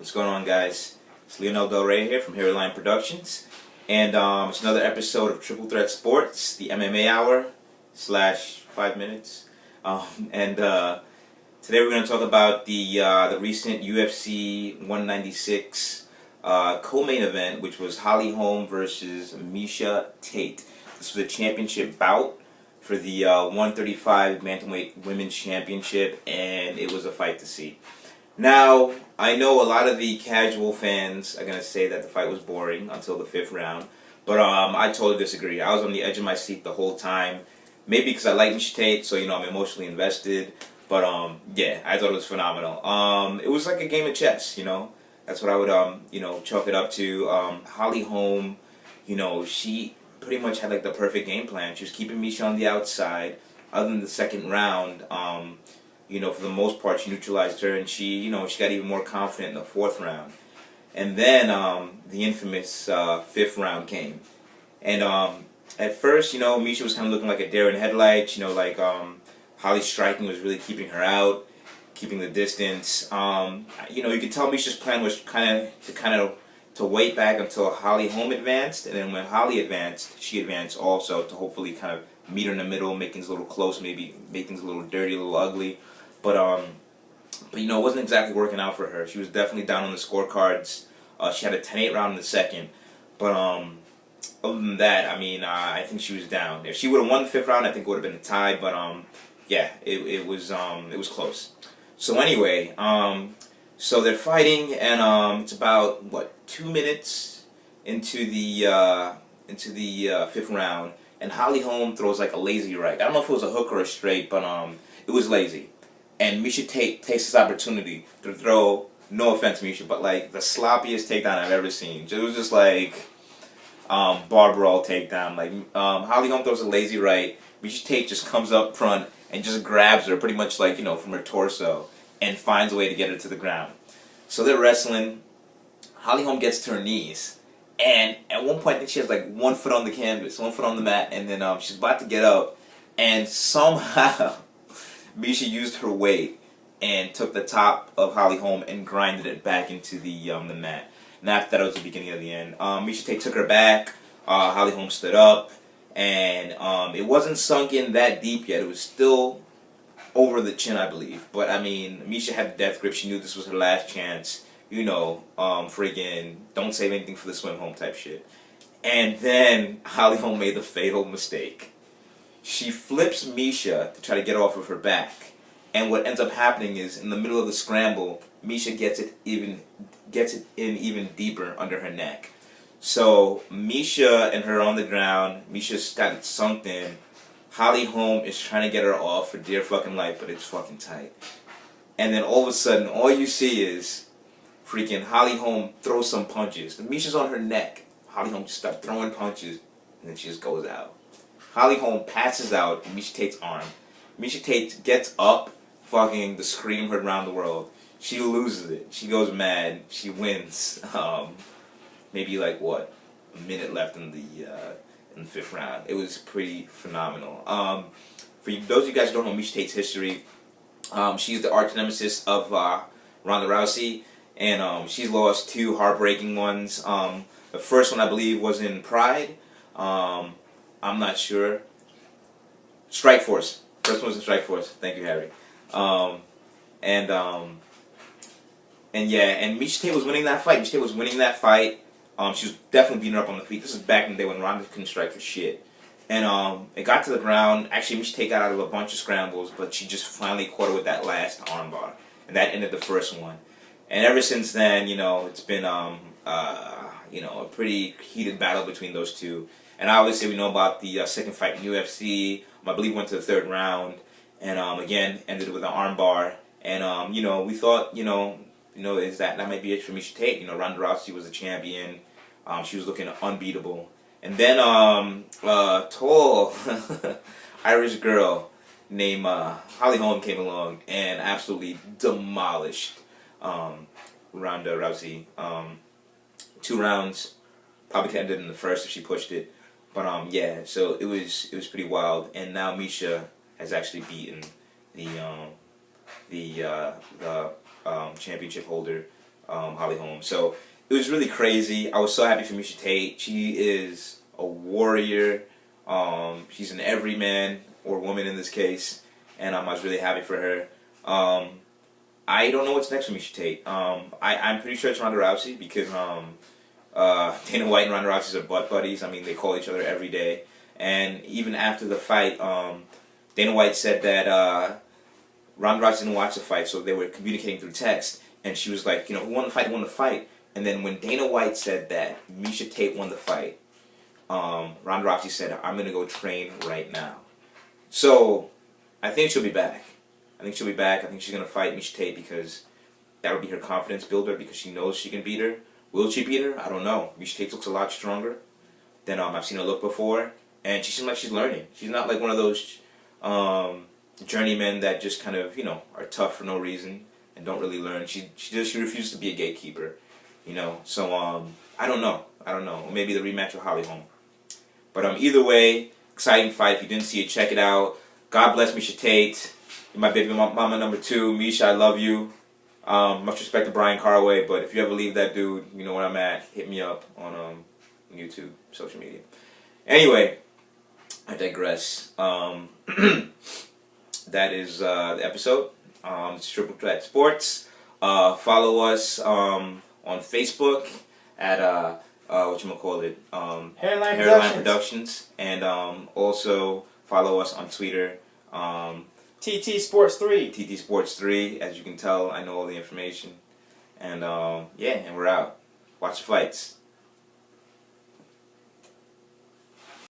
What's going on, guys? It's Leonel Del Rey here from Hairline Productions, and it's another episode of Triple Threat Sports, the MMA Hour / 5 minutes. And today we're going to talk about the recent UFC 196 co-main event, which was Holly Holm versus Miesha Tate. This was a championship bout for the 135 Bantamweight Women's Championship, and it was a fight to see. Now, I know a lot of the casual fans are going to say that the fight was boring until the 5th round, but I totally disagree. I was on the edge of my seat the whole time, maybe because I like Miesha Tate, so, I'm emotionally invested, but, yeah, I thought it was phenomenal. It was like a game of chess, That's what I would, chalk it up to. Holly Holm, she pretty much had, like, the perfect game plan. She was keeping Miesha on the outside. Other than the second round, for the most part, she neutralized her, and she got even more confident in the 4th round. And then the infamous 5th round came. And at first, Miesha was kind of looking like a deer in headlights. Holly's striking was really keeping her out, keeping the distance. You could tell Miesha's plan was to wait back until Holly Holm advanced, and then when Holly advanced, she advanced also to hopefully kind of meet her in the middle, make things a little close, maybe make things a little dirty, a little ugly. But it wasn't exactly working out for her. She was definitely down on the scorecards. She had a 10-8 round in the second. But other than that, I think she was down. If she would have won the 5th round, I think it would have been a tie. But yeah, it was close. So anyway, so they're fighting, and it's about 2 minutes into the 5th round, and Holly Holm throws like a lazy right. I don't know if it was a hook or a straight, but it was lazy. And Miesha Tate takes this opportunity to throw, no offense, Miesha, but like the sloppiest takedown I've ever seen. It was just like bar brawl takedown. Like Holly Holm throws a lazy right. Miesha Tate just comes up front and just grabs her pretty much like, from her torso and finds a way to get her to the ground. So they're wrestling. Holly Holm gets to her knees. And at one point, I think she has like 1 foot on the canvas, 1 foot on the mat, and then she's about to get up. And somehow Miesha used her weight and took the top of Holly Holm and grinded it back into the mat. And after that, it was the beginning of the end. Miesha Tate took her back. Holly Holm stood up, and it wasn't sunk in that deep yet. It was still over the chin, I believe. But Miesha had the death grip. She knew this was her last chance. Freaking don't save anything for the swim home type shit. And then Holly Holm made the fatal mistake. She flips Miesha to try to get off of her back, and what ends up happening is in the middle of the scramble, Miesha gets it in even deeper under her neck. So Miesha and her on the ground. Miesha's got it sunk in. Holly Holm is trying to get her off for dear fucking life, but it's fucking tight. And then all of a sudden, all you see is freaking Holly Holm throw some punches. And Miesha's on her neck. Holly Holm just starts throwing punches, and then she just goes out. Holly Holm passes out in Miesha Tate's arm. Miesha Tate gets up, fucking the scream heard around the world. She loses it. She goes mad. She wins. Maybe a minute left in the 5th round. It was pretty phenomenal. For those of you guys who don't know Miesha Tate's history, she's the arch nemesis of Ronda Rousey, and she's lost 2 heartbreaking ones. The first one, I believe, was in Pride. I'm not sure. Strikeforce. First one was in Strikeforce. Thank you, Harry. And Miesha Tate was winning that fight. Miesha Tate was winning that fight. She was definitely beating her up on the feet. This is back in the day when Ronda couldn't strike for shit. And it got to the ground. Actually, Miesha Tate got out of a bunch of scrambles, but she just finally caught her with that last armbar, and that ended the first one. And ever since then, it's been a pretty heated battle between those two. And obviously, we know about the second fight in UFC. I believe went to the 3rd round, and again ended with an armbar. And we thought, is that might be it for Miesha Tate. Ronda Rousey was the champion. She was looking unbeatable. And then tall Irish girl named Holly Holm came along and absolutely demolished Ronda Rousey. 2 rounds, probably could have ended in the 1st if she pushed it. But yeah, so it was pretty wild. And now Miesha has actually beaten the championship holder Holly Holm. So it was really crazy. I was so happy for Miesha Tate. She is a warrior. She's an everyman, or woman in this case, and I was really happy for her. I don't know what's next for Miesha Tate. I'm pretty sure it's Ronda Rousey, because Dana White and Ronda Rousey are butt buddies. I mean, they call each other every day. And even after the fight, Dana White said that Ronda Rousey didn't watch the fight, so they were communicating through text. And she was like, who won the fight? Who won the fight? And then when Dana White said that Miesha Tate won the fight, Ronda Rousey said, I'm going to go train right now. So I think she'll be back. I think she's going to fight Miesha Tate, because that'll be her confidence builder, because she knows she can beat her. Will she beat her? I don't know. Miesha Tate looks a lot stronger than I've seen her look before. And she seems like she's learning. She's not like one of those journeymen that just kind of, are tough for no reason and don't really learn. She refuses to be a gatekeeper, So I don't know. Maybe the rematch with Holly Holm. But either way, exciting fight. If you didn't see it, check it out. God bless Miesha Tate. You're my baby mama number 2. Miesha, I love you. Much respect to Brian Carway, but if you ever leave that dude, you know where I'm at. Hit me up on YouTube, social media. Anyway, I digress. That is the episode. It's Triple Threat Sports. Follow us on Facebook at Hairline Productions, and also follow us on Twitter. TT Sports 3. TT Sports 3. As you can tell, I know all the information. And and we're out. Watch the fights.